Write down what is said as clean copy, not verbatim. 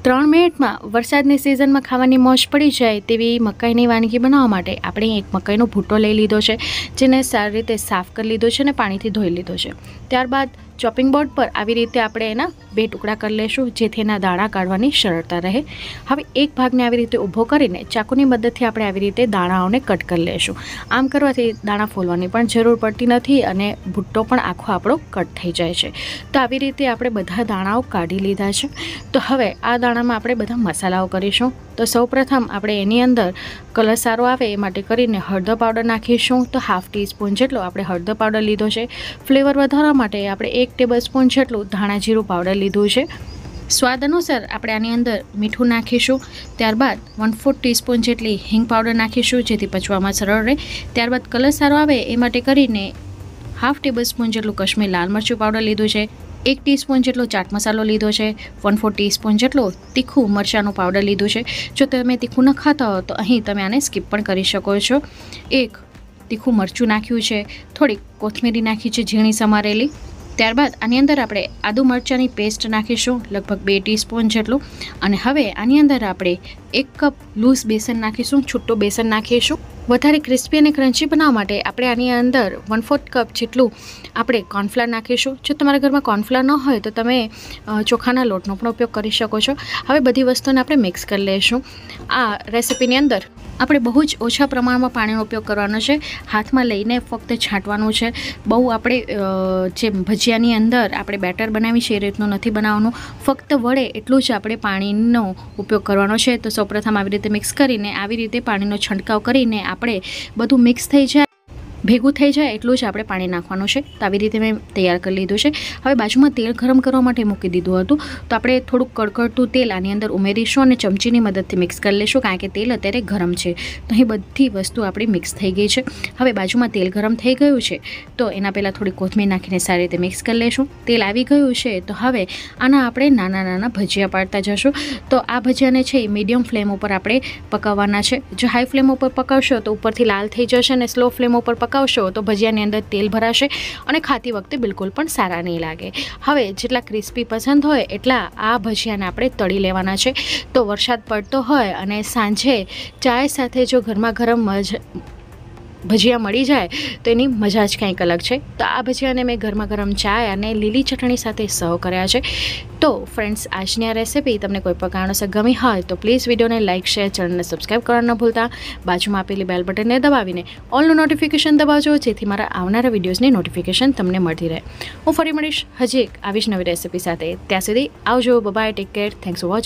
3 મિનિટમાં વરસાદની સિઝનમાં ખાવાની મોજ પડી જાય તેવી મકાઈની વાનગી બનાવવા માટે આપણે એક મકાઈનો ભૂટ્ટો લઈ લીધો છે, જેને સારી રીતે સાફ કરી લીધો છે અને પાણીથી ધોઈ લીધો છે. ત્યારબાદ ચોપિંગ બોર્ડ પર આવી રીતે આપણે એના 2 ટુકડા કરી લેશું, જેથી એના દાણા કાઢવાની સરળતા રહે. હવે એક ભાગને આવી રીતે ઊભો કરીને ચાકુની મદદથી આપણે આવી રીતે દાણાઓને કટ કરી લેશું. આમ કરવાથી દાણા ફોલવાની પણ જરૂર પડતી નથી અને ભૂટ્ટો પણ આખો આપણો કટ થઈ જાય છે. તો આવી રીતે આપણે બધા દાણાઓ કાઢી લીધા છે. તો હવે આ દાણામાં આપણે બધા મસાલાઓ કરીશું. તો સૌપ્રથમ આપણે એની અંદર કલર સારો આવે એ માટે કરીને હળદર પાવડર નાખીશું. તો 1/2 ટીસ્પૂન જેટલો આપણે હળદર પાવડર લીધો છે. ફ્લેવર વધારવા માટે આપણે 1 ટેબલસ્પૂન જેટલું ધાણા જીરું પાવડર લીધું છે. સ્વાદ અનુસાર આપણે આની અંદર મીઠું નાખીશું. ત્યારબાદ 1/4 ટીસ્પૂન જેટલી હિંગ પાવડર નાખીશું, જેથી પચવામાં સરળ રહે. ત્યારબાદ કલર સારો આવે એ માટે કરીને 1/2 ટેબલસ્પૂન જેટલું કશ્મીર લાલ મરચું પાવડર લીધું છે. 1 ટીસ્પૂન જેટલો ચાટ મસાલો લીધો છે. 1/4 ટીસ્પૂન જેટલો તીખું મરચાંનું પાવડર લીધું છે. જો તમે તીખું ન ખાતા હો તો અહીં તમે આને સ્કીપ પણ કરી શકો છો. 1 તીખું મરચું નાખ્યું છે. થોડીક કોથમીરી નાખી છે ઝીણી સમારેલી. ત્યારબાદ આની અંદર આપણે આદુ મરચાંની પેસ્ટ નાખીશું, લગભગ 2 ટીસ્પૂન જેટલું. અને હવે આની અંદર આપણે 1 કપ લૂઝ બેસન નાખીશું, છૂટું બેસન નાખીશું. વધારે ક્રિસ્પી અને ક્રન્ચી બનાવવા માટે આપણે આની અંદર 1/4 કપ જેટલું આપણે કોર્નફ્લાવર નાખીશું. જો તમારા ઘરમાં કોર્નફ્લાવર ન હોય તો તમે ચોખાના લોટનો પણ ઉપયોગ કરી શકો છો. હવે બધી વસ્તુને આપણે મિક્સ કરી લઈશું. આ રેસિપીની અંદર આપણે બહુ જ ઓછા પ્રમાણમાં પાણીનો ઉપયોગ કરવાનો છે. હાથમાં લઈને ફક્ત છાંટવાનું છે. બહુ આપણે જે ભજીયાની અંદર આપણે બેટર બનાવી છે એ રીતનું નથી બનાવવાનું. ફક્ત વળે એટલું જ આપણે પાણીનો ઉપયોગ કરવાનો છે. તો સૌપ્રથમ આવી રીતે મિક્સ કરીને આવી રીતે પાણીનો છંટકાવ કરીને આપણે બધું મિક્સ થઈ જાય, ભેગું થઈ જાય એટલું જ આપણે પાણી નાખવાનું છે. તો આવી રીતે મેં તૈયાર કરી લીધું છે. હવે બાજુમાં તેલ ગરમ કરવા માટે મૂકી દીધું હતું. તો આપણે થોડુંક કડકડતું તેલ આની અંદર ઉમેરીશું અને ચમચીની મદદથી મિક્સ કરી લઈશું, કારણ કે તેલ અત્યારે ગરમ છે. તો અહીં બધી વસ્તુ આપણી મિક્સ થઈ ગઈ છે. હવે બાજુમાં તેલ ગરમ થઈ ગયું છે તો એના પહેલાં થોડી કોથમીર નાખીને સારી રીતે મિક્સ કરી લઈશું. તેલ આવી ગયું છે તો હવે આના આપણે નાના નાના ભજીયા પાડતા જશું. તો આ ભજીયાને છે એ મીડિયમ ફ્લેમ ઉપર આપણે પકાવવાના છે. જો હાઈ ફ્લેમ ઉપર પકાવશો તો ઉપરથી લાલ થઈ જશે અને સ્લો ફ્લેમ ઉપર પકાવશો તો ભજીયાની અંદર તેલ ભરાશે અને ખાતી વખતે બિલકુલ પણ સારા નહીં લાગે. હવે જેટલા ક્રિસ્પી પસંદ હોય એટલા આ ભજીયાને આપણે તળી લેવાના છે. તો વરસાદ પડતો હોય અને સાંજે ચાય સાથે જો ગરમા ગરમ ભજીયા મળી જાય તો એની મજા જ કંઈક અલગ છે. તો આ ભજીયાને મેં ગરમા ગરમ ચાય અને લીલી ચટણી સાથે સર્વ કર્યા છે. તો ફ્રેન્ડ્સ, આજની આ રેસિપી તમને કોઈ પણ કારણોસર ગમી હોય તો પ્લીઝ વિડીયોને લાઇક, શેર, ચેનલને સબસ્ક્રાઈબ કરવાનું ન ભૂલતા. બાજુમાં આપેલી બેલ બટનને દબાવીને ઓલનું નોટિફિકેશન દબાવજો, જેથી મારા આવનારા વિડીયોઝની નોટિફિકેશન તમને મળતી રહે. હું ફરી મળીશ હજી એક આવી જ નવી રેસિપી સાથે. ત્યાં સુધી આવજો. Bye, take care. Thanks for watching.